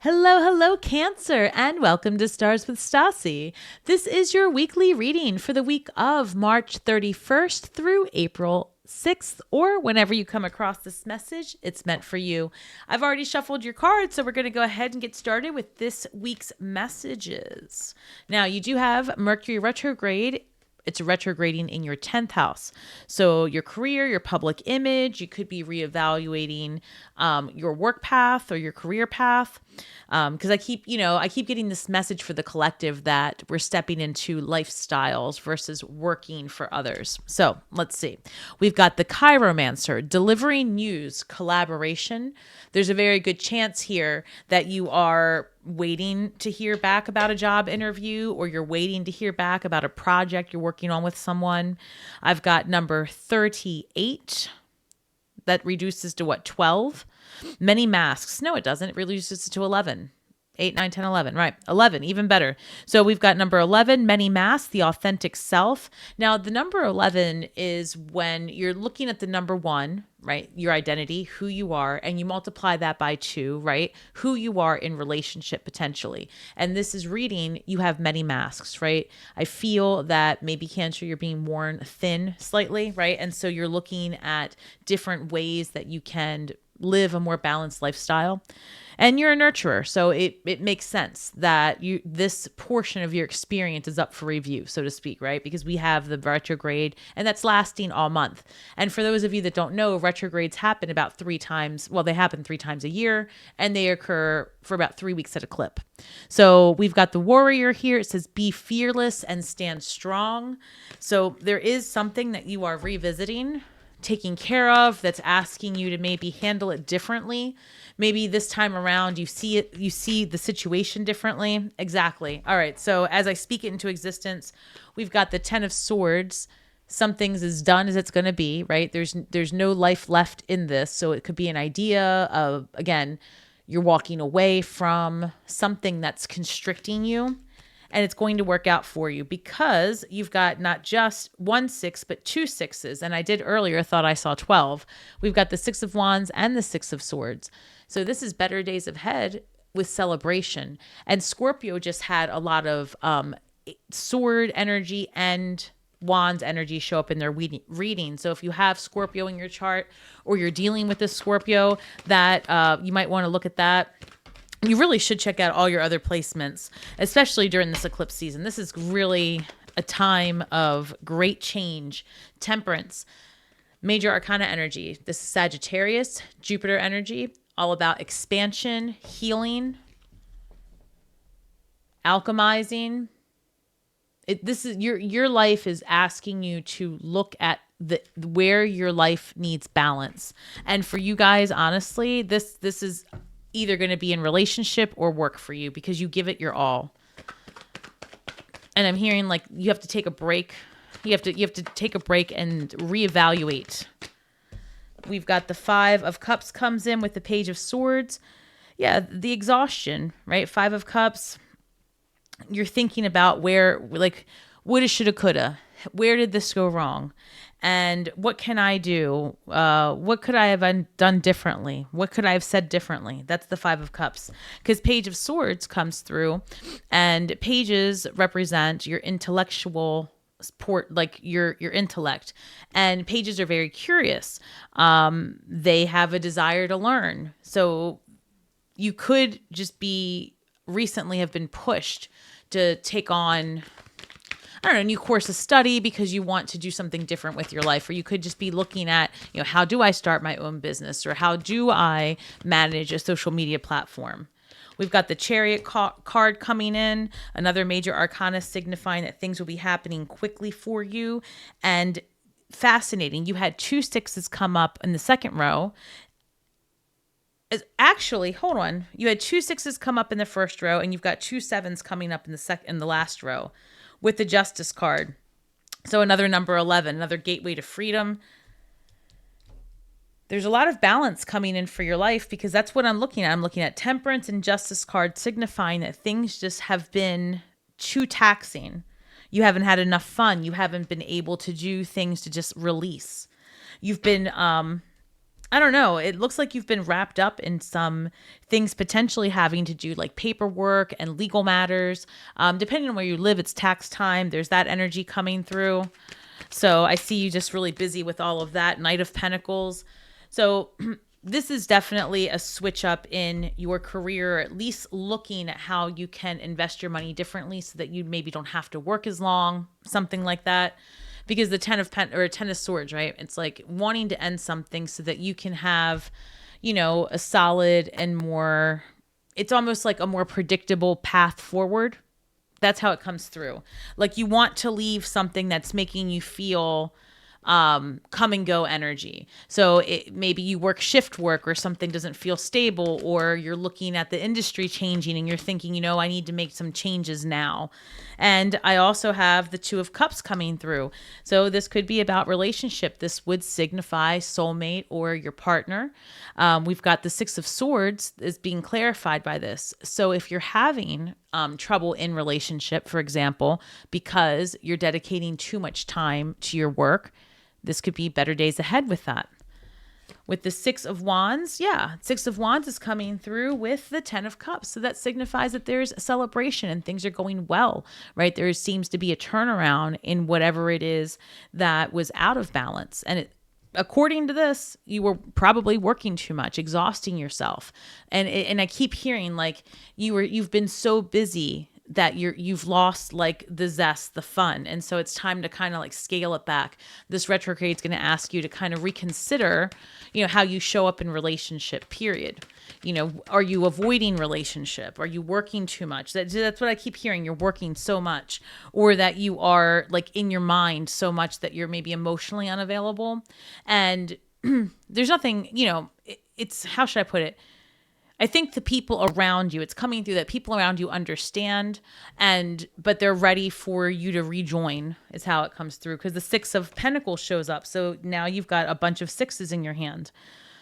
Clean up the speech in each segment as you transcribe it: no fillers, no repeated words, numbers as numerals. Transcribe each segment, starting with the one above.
Hello, hello, Cancer, and welcome to Stars with Stasi. This is your weekly reading for the week of March 31st through April 6th, or whenever you come across this message, it's meant for you. I've already shuffled your cards, so we're going to go ahead and get started with this week's messages. Now, you do have Mercury retrograde. It's retrograding in your 10th house. So your career, your public image, you could be reevaluating your work path or your career path. Because I keep getting this message for the collective that we're stepping into lifestyles versus working for others. So let's see. We've got the Chiromancer, delivering news, collaboration. There's a very good chance here that you are waiting to hear back about a job interview, or you're waiting to hear back about a project you're working on with someone. I've got number 38. That reduces to what, 12? Many masks. No, it doesn't. It reduces to 11. 8, 9, 10, 11. Right. 11, even better. So we've got number 11, many masks, the authentic self. Now, the number 11 is when you're looking at the number 1, right? Your identity, who you are, and you multiply that by 2, right? Who you are in relationship potentially. And this is reading, you have many masks, right? I feel that maybe Cancer, you're being worn thin slightly, right? And so you're looking at different ways that you can live a more balanced lifestyle. And you're a nurturer, so it makes sense that this portion of your experience is up for review, so to speak, right? Because we have the retrograde, and that's lasting all month. And for those of you that don't know, retrogrades happen about 3 times. Well, they happen 3 times a year, and they occur for about 3 weeks at a clip. So we've got the Warrior here. It says, be fearless and stand strong. So there is something that you are revisiting, taking care of, that's asking you to maybe handle it differently. Maybe this time around you see the situation differently. Exactly. All right. So as I speak it into existence, we've got the 10 of Swords. Some things is done as it's going to be, right? There's no life left in this. So it could be an idea of, again, you're walking away from something that's constricting you. And it's going to work out for you because you've got not just 1 6, but 2 6s. And I did earlier thought I saw 12. We've got the 6 of Wands and the 6 of Swords. So this is better days ahead with celebration. And Scorpio just had a lot of sword energy and Wands energy show up in their reading. So if you have Scorpio in your chart, or you're dealing with this Scorpio, that you might want to look at that. You really should check out all your other placements, especially during this eclipse season. This is really a time of great change. Temperance, major arcana energy. This is Sagittarius, Jupiter energy, all about expansion, healing, alchemizing. This is your life is asking you to look at where your life needs balance. And for you guys, honestly, this is either going to be in relationship or work for you because you give it your all. And I'm hearing like you have to take a break. You have to take a break and reevaluate. We've got the 5 of Cups comes in with the Page of Swords. Yeah, the exhaustion, right? 5 of Cups. You're thinking about where, like, woulda, shoulda, coulda. Where did this go wrong? And what can I do? What could I have done differently? What could I have said differently? That's the 5 of Cups. Because Page of Swords comes through, and pages represent your intellectual support, like your intellect. And pages are very curious. They have a desire to learn. So you could just recently have been pushed to take on, I don't know, a new course of study because you want to do something different with your life. Or you could just be looking at, how do I start my own business? Or how do I manage a social media platform? We've got the Chariot card coming in, another major arcana signifying that things will be happening quickly for you. And fascinating, you had 2 6s come up in the second row. Actually, hold on. You had 2 6s come up in the first row, and you've got 2 7s coming up in the last row with the Justice card. So another number 11, another gateway to freedom. There's a lot of balance coming in for your life because that's what I'm looking at. I'm looking at Temperance and Justice card signifying that things just have been too taxing. You haven't had enough fun. You haven't been able to do things to just release. You've been I don't know. It looks like you've been wrapped up in some things potentially having to do like paperwork and legal matters. Depending on where you live, it's tax time. There's that energy coming through. So I see you just really busy with all of that. Knight of Pentacles. So this is definitely a switch up in your career, or at least looking at how you can invest your money differently so that you maybe don't have to work as long, something like that. Because the Ten of Swords, right? It's like wanting to end something so that you can have, a solid and more, it's almost like a more predictable path forward. That's how it comes through. Like you want to leave something that's making you feel come and go energy. So maybe you work shift work or something doesn't feel stable, or you're looking at the industry changing and you're thinking, I need to make some changes now. And I also have the Two of Cups coming through. So this could be about relationship. This would signify soulmate or your partner. We've got the Six of Swords is being clarified by this. So if you're having trouble in relationship, for example, because you're dedicating too much time to your work, this could be better days ahead with that. With the Six of Wands, Six of Wands is coming through with the Ten of Cups. So that signifies that there's a celebration and things are going well, right? There seems to be a turnaround in whatever it is that was out of balance. And according to this, you were probably working too much, exhausting yourself. And I keep hearing like you've been so busy that you've lost like the zest, the fun. And so it's time to kind of like scale it back. This retrograde is going to ask you to kind of reconsider, how you show up in relationship, period. Are you avoiding relationship? Are you working too much? That's what I keep hearing. You're working so much, or that you are like in your mind so much that you're maybe emotionally unavailable. And there's nothing, it's, how should I put it? I think the people around you, it's coming through that people around you understand, but they're ready for you to rejoin is how it comes through, because the Six of Pentacles shows up. So now you've got a bunch of sixes in your hand.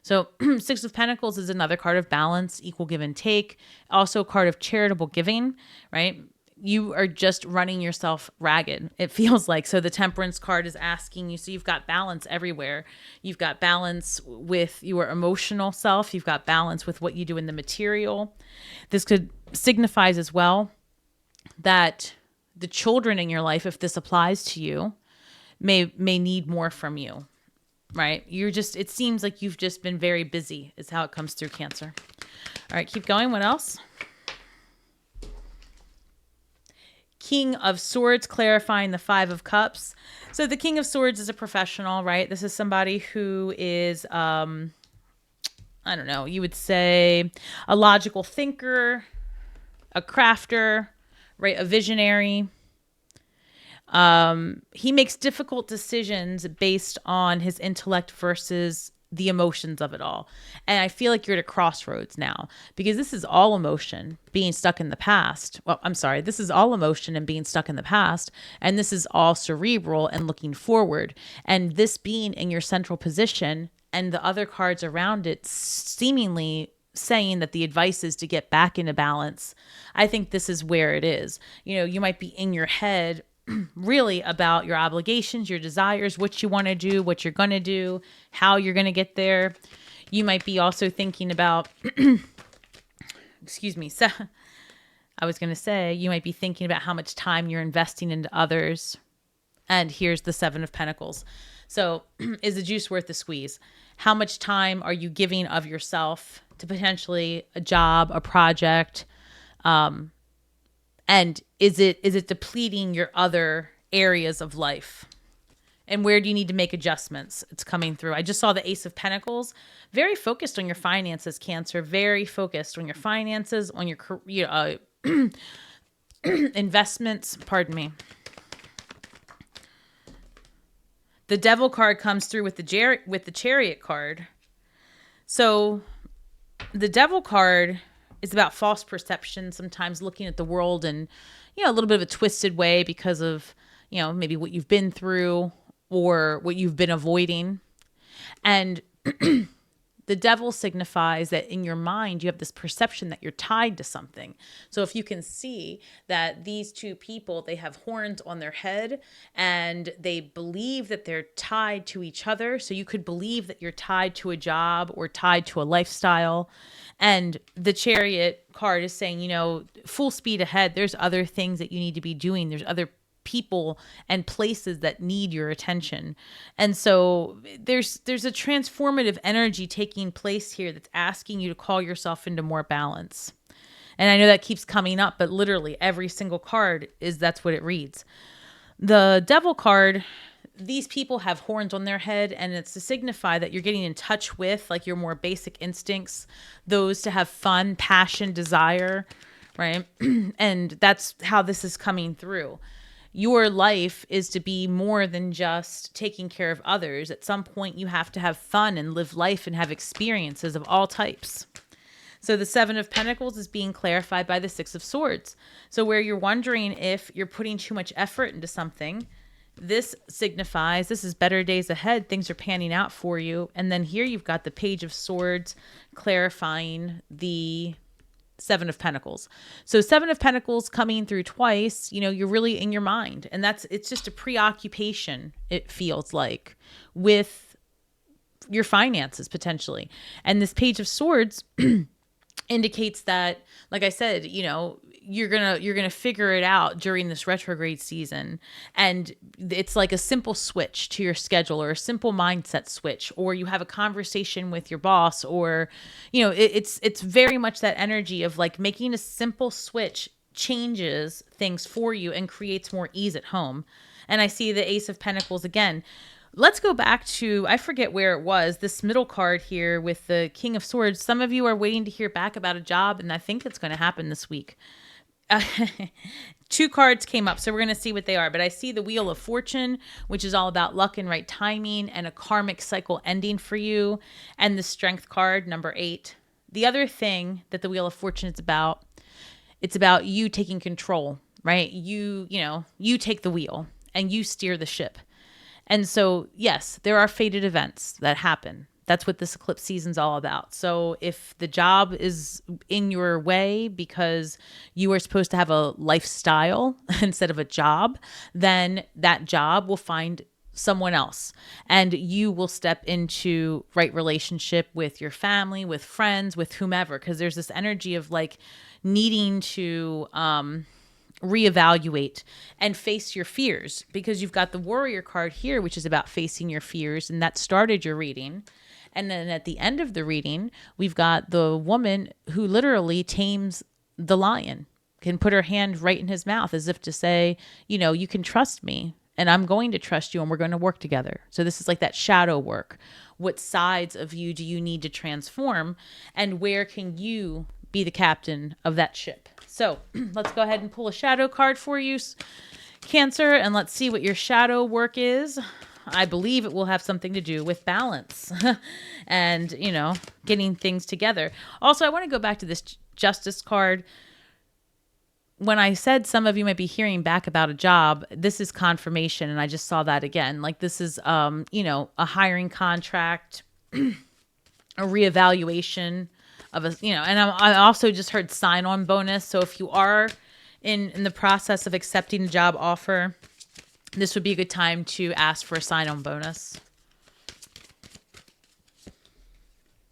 So Six of Pentacles is another card of balance, equal give and take, also a card of charitable giving, right? You are just running yourself ragged, it feels like. So the Temperance card is asking you, so you've got balance everywhere. You've got balance with your emotional self. You've got balance with what you do in the material. This could signifies as well that the children in your life, if this applies to you, may need more from you, right? It seems like you've just been very busy is how it comes through, Cancer. All right, keep going. What else? King of Swords, clarifying the Five of Cups. So the King of Swords is a professional, right? This is somebody who is, you would say a logical thinker, a crafter, right? A visionary. He makes difficult decisions based on his intellect versus the emotions of it all. And I feel like you're at a crossroads now, because this is all emotion being stuck in the past. Well, I'm sorry. This is all emotion and being stuck in the past. And this is all cerebral and looking forward. And this being in your central position and the other cards around it seemingly saying that the advice is to get back into balance. I think this is where it is. You might be in your head really about your obligations, your desires, what you want to do, what you're going to do, how you're going to get there. You might be also thinking about, excuse me. So I was going to say, you might be thinking about how much time you're investing into others. And here's the Seven of Pentacles. So is the juice worth the squeeze? How much time are you giving of yourself to potentially a job, a project, and is it depleting your other areas of life? And where do you need to make adjustments? It's coming through. I just saw the Ace of Pentacles. Very focused on your finances, Cancer. Very focused on your finances, on your investments. Pardon me. The Devil card comes through with the Chariot card. So the Devil card is about false perception, sometimes looking at the world in, a little bit of a twisted way because of, maybe what you've been through or what you've been avoiding. And The devil signifies that in your mind, you have this perception that you're tied to something. So if you can see that these two people, they have horns on their head and they believe that they're tied to each other. So you could believe that you're tied to a job or tied to a lifestyle. And the Chariot card is saying, you know, full speed ahead. There's other things that you need to be doing. There's other people and places that need your attention. And so there's a transformative energy taking place here that's asking you to call yourself into more balance. And I know that keeps coming up, but literally every single card that's what it reads. The Devil card, these people have horns on their head, and it's to signify that you're getting in touch with like your more basic instincts, those to have fun, passion, desire, right? And that's how this is coming through. Your life is to be more than just taking care of others. At some point, you have to have fun and live life and have experiences of all types. So the Seven of Pentacles is being clarified by the Six of Swords. So where you're wondering if you're putting too much effort into something, this signifies this is better days ahead. Things are panning out for you. And then here you've got the Page of Swords clarifying the Seven of Pentacles. So Seven of Pentacles coming through twice, you know, you're really in your mind. And it's just a preoccupation, it feels like, with your finances potentially. And this Page of Swords indicates that, like I said, you know, you're gonna figure it out during this retrograde season. And it's like a simple switch to your schedule or a simple mindset switch, or you have a conversation with your boss, or, you know, it's very much that energy of like making a simple switch changes things for you and creates more ease at home. And I see the Ace of Pentacles again. Let's go back to, I forget where it was, this middle card here with the King of Swords. Some of you are waiting to hear back about a job, and I think it's going to happen this week. Two cards came up, so we're going to see what they are. But I see the Wheel of Fortune, which is all about luck and right timing and a karmic cycle ending for you, and the Strength card, number 8. The other thing that the Wheel of Fortune is about, it's about you taking control, right? You take the wheel and you steer the ship. And so, yes, there are fated events that happen. That's what this eclipse season's all about. So if the job is in your way because you are supposed to have a lifestyle instead of a job, then that job will find someone else, and you will step into right relationship with your family, with friends, with whomever, because there's this energy of like needing to reevaluate and face your fears, because you've got the Warrior card here, which is about facing your fears, and that started your reading. And then at the end of the reading, we've got the woman who literally tames the lion, can put her hand right in his mouth as if to say, you know, you can trust me and I'm going to trust you and we're going to work together. So this is like that shadow work. What sides of you do you need to transform, and where can you be the captain of that ship? So let's go ahead and pull a shadow card for you, Cancer, and let's see what your shadow work is. I believe it will have something to do with balance and, you know, getting things together. Also, I want to go back to this Justice card. When I said some of you might be hearing back about a job, this is confirmation. And I just saw that again. Like this is, you know, a hiring contract, a reevaluation of a, you know, and I also just heard sign-on bonus. So if you are in the process of accepting a job offer, this would be a good time to ask for a sign-on bonus.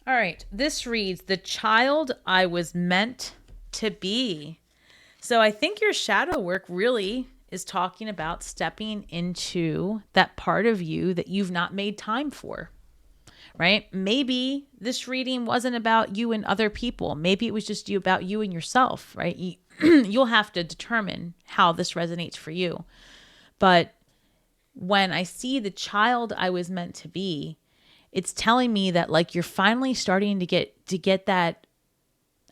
All right. This reads, the child I was meant to be. So I think your shadow work really is talking about stepping into that part of you that you've not made time for, right? Maybe this reading wasn't about you and other people. Maybe it was just about you and yourself, right? You'll have to determine how this resonates for you. But when I see the child I was meant to be, it's telling me that like you're finally starting to get that,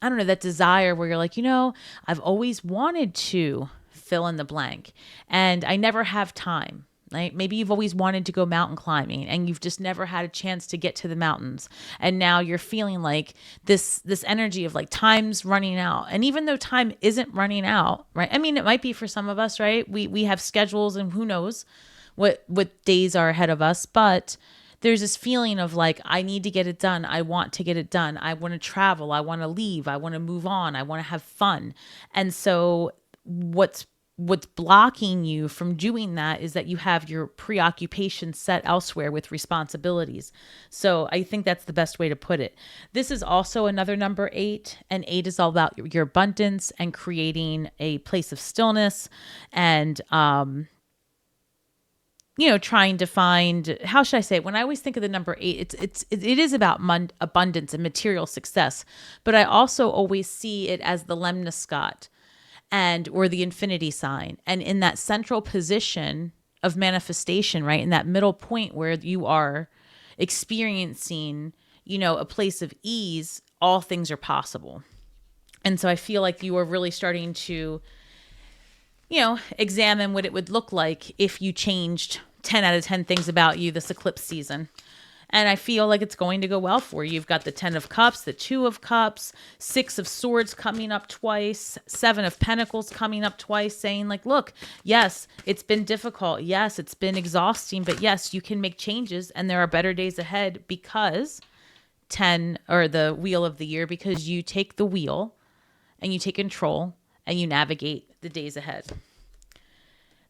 I don't know, that desire where you're like, you know, I've always wanted to fill in the blank and I never have time. Right? Maybe you've always wanted to go mountain climbing and you've just never had a chance to get to the mountains. And now you're feeling like this energy of like time's running out. And even though time isn't running out, right? I mean, it might be for some of us, right? We have schedules and who knows what days are ahead of us, but there's this feeling of like, I need to get it done. I want to get it done. I want to travel. I want to leave. I want to move on. I want to have fun. And so what's blocking you from doing that is that you have your preoccupation set elsewhere with responsibilities. So I think that's the best way to put it. This is also another number 8, and 8 is all about your abundance and creating a place of stillness and, trying to find, how should I say it? When I always think of the number 8, it is about abundance and material success, but I also always see it as the lemniscate or the infinity sign. And in that central position of manifestation, right? In that middle point where you are experiencing, a place of ease, all things are possible. And so I feel like you are really starting to, examine what it would look like if you changed 10 out of 10 things about you this eclipse season. And I feel like it's going to go well for you. You've got the 10 of Cups, the 2 of Cups, 6 of Swords coming up twice, 7 of Pentacles coming up twice, saying like, look, yes, it's been difficult. Yes, it's been exhausting. But yes, you can make changes and there are better days ahead because 10, or the wheel of the year, because you take the wheel and you take control and you navigate the days ahead.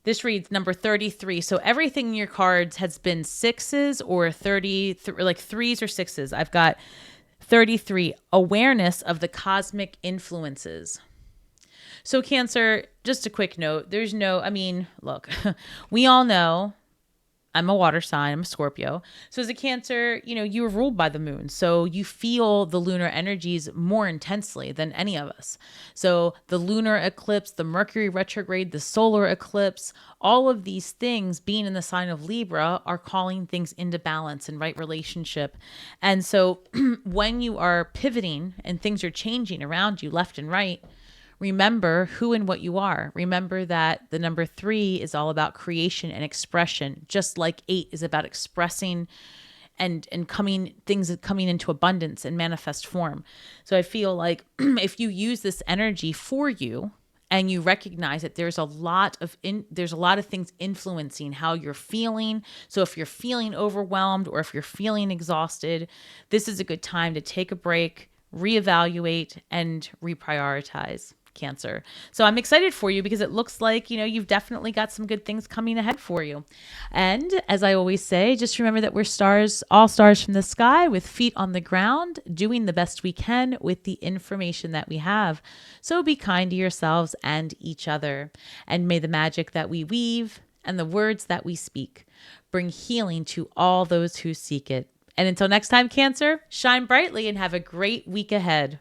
This reads number 33. So everything in your cards has been 6s or 30, like 3s or 6s. I've got 33, awareness of the cosmic influences. So Cancer, just a quick note. Look, we all know I'm a water sign. I'm a Scorpio. So as a Cancer, you are ruled by the moon. So you feel the lunar energies more intensely than any of us. So the lunar eclipse, the Mercury retrograde, the solar eclipse, all of these things being in the sign of Libra are calling things into balance and right relationship. And so when you are pivoting and things are changing around you left and right, remember who and what you are. Remember that the number 3 is all about creation and expression, just like 8 is about expressing and coming into abundance and manifest form. So I feel like if you use this energy for you and you recognize that there's a lot of things influencing how you're feeling. So if you're feeling overwhelmed or if you're feeling exhausted, this is a good time to take a break, reevaluate, and reprioritize, Cancer. So I'm excited for you because it looks like, you've definitely got some good things coming ahead for you. And as I always say, just remember that we're stars, all stars from the sky with feet on the ground, doing the best we can with the information that we have. So be kind to yourselves and each other. And may the magic that we weave and the words that we speak bring healing to all those who seek it. And until next time, Cancer, shine brightly and have a great week ahead.